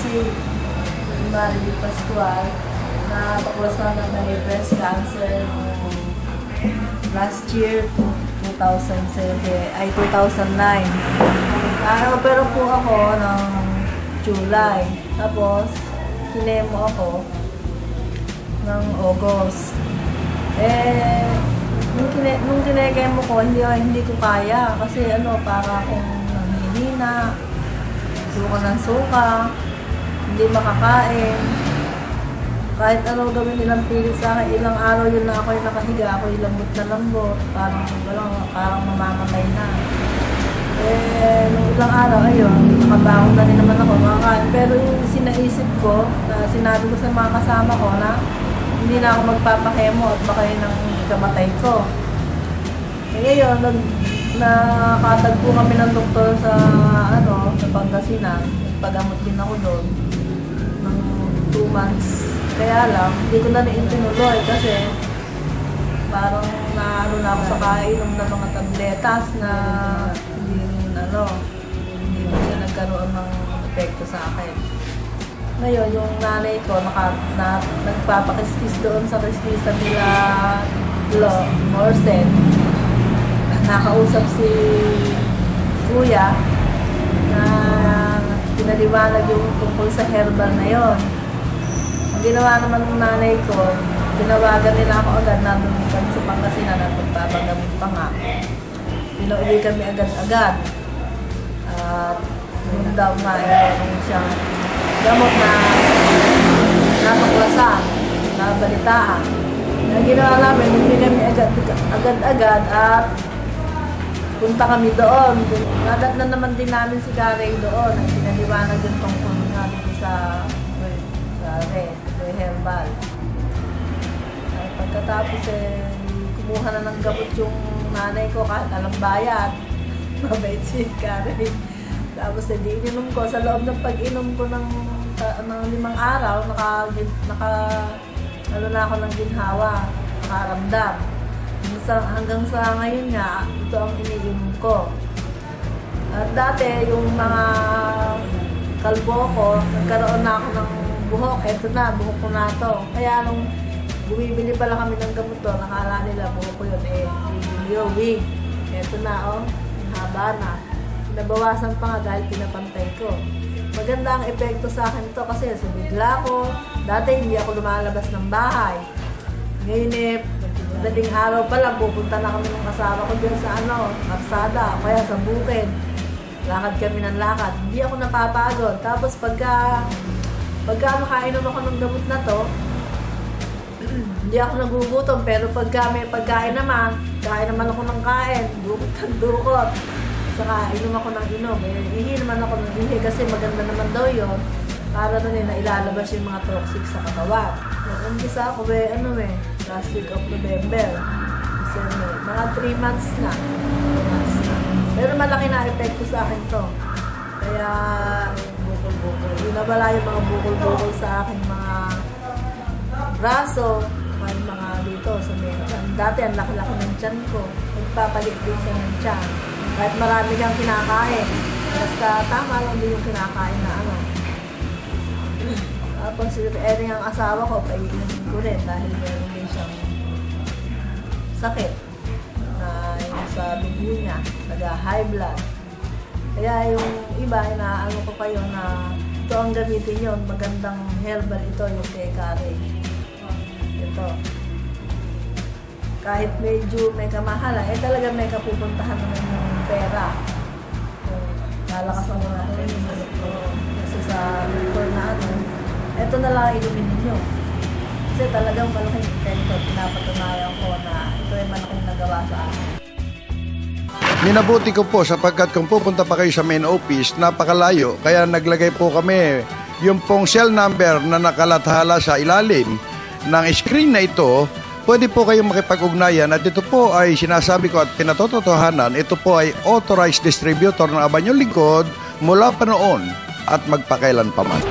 si Marily Pascual na baklasan na may breast cancer last year, 2009. Pero po ako ng July. Tapos, kinemo ako ng August. Nung kinekemo ko, hindi ko kaya. Kasi para akong nanghihina, suka ng suka, hindi makakain. Kahit ano gawin nilang pilit sa akin, ilang araw yun na ako yung nakahiga, ako yung lambot na lambot, parang mamamatay na. Nung ilang araw, ayun, nakabangon na rin naman ako makakain. Pero yung sinaisip ko, na sinabi ko sa mga kasama ko na hindi na ako magpapakemo at baka yun ang kamatay ko. Ngayon, nakatagpo kami ng doktor sa Pangasinan. Nagpagamot din ako doon ng 2 months. Kaya lang, hindi ko na tinuloy kasi parang na ako sa kainom ng mga tabletas na hindi mo siya nagkaroon ng epekto sa akin. Ngayon, yung nanay ko nagpapakiskis doon sa kiskisan nila Morsen. Nakausap si Kuya na pinaliwanag yung tungkol sa herbal na yon. Ang ginawa naman ng nanay ko, tinawagan nila ako agad na lumipan sa Pangasinan at magpapagamit pa nga. Pinauwi kami agad-agad. At yun daw nga siyang gamot na natuklasan, na balitaan. Ang ginawa namin, hindi kami agad-agad at punta kami doon. Nadatnan naman din namin si Karen doon. Ang pinaliwanag yung tungkol nga dito sa herbal. Ay, pagkatapos kumuha na ng gamot yung nanay ko kahit alam bayad. Mabait si Karen. Tapos hindi ininom ko. Sa loob ng pag-inom ko ng 5 araw, na ako ng ginhawa, nakaramdam. Hanggang sa ngayon nga, ito ang iniinom ko. At dati, yung mga kalbo ko, nagkaroon na ako ng buhok. Eto na, buhok ko na to. Kaya nung bumibili pala kami ng gamot to, nakala nila buhok ko yun, yung wig. Eto na, haba na. Nabawasan pa nga dahil pinapantay ko. Maganda ang epekto sa akin to kasi sumigla ko. Dati hindi ako lumalabas ng bahay. Ngayon madaling araw pa lang, pupunta na kami ng kasama ko dyan sa Arsada, kaya sa bukid. Lakad kami ng lakad. Hindi ako napapagod. Tapos pagka makainom ako ng gamot na to, hindi ako nagugutom. Pero pagka may pagkain naman, kain naman ako ng kain, dukot ng dukot. Saka inom ako ng inom. Ihi naman ako ng ihi kasi maganda naman daw yun. Para na ilalabas yung mga toxic sa katawan. Umpisa ako last week of November. December. Mga 3 months na. Pero malaki na epekto sa akin to. Kaya binabala yung mga bukol-bukol sa aking mga braso, may mga dito sa tiyan. Dati ang laki-laki ng tiyan ko. Nagpapalit din siya ng tiyan. Kahit marami kang kinakain. Basta tama lang din yung kinakain na Tapos ang asawa ko, paiinumin ko rin dahil meron din siyang sakit na yung sa dugo niya, high blood. Kaya yung iba, inaano ko kayo na ito ang gamitin yun, magandang herbal ito, yung kay Karen. Ito. Kahit medyo may kamahala, talaga may kapupuntahan naman yung pera. Lalakas ang mga kasi sa doktor na ito na lang inumin ninyo. Kasi talagang malaking epekto. Pinapatunayan ko na ito ay malaking nagawa sa akin. Minabuti ko po sapagkat kung pupunta pa kayo sa main office, napakalayo. Kaya naglagay po kami yung pong cell number na nakalathala sa ilalim ng screen na ito. Pwede po kayong makipag-ugnayan at ito po ay sinasabi ko at pinatotohanan. Ito po ay authorized distributor ng Abanyong Lingkod mula pa noon at magpakailan pa man.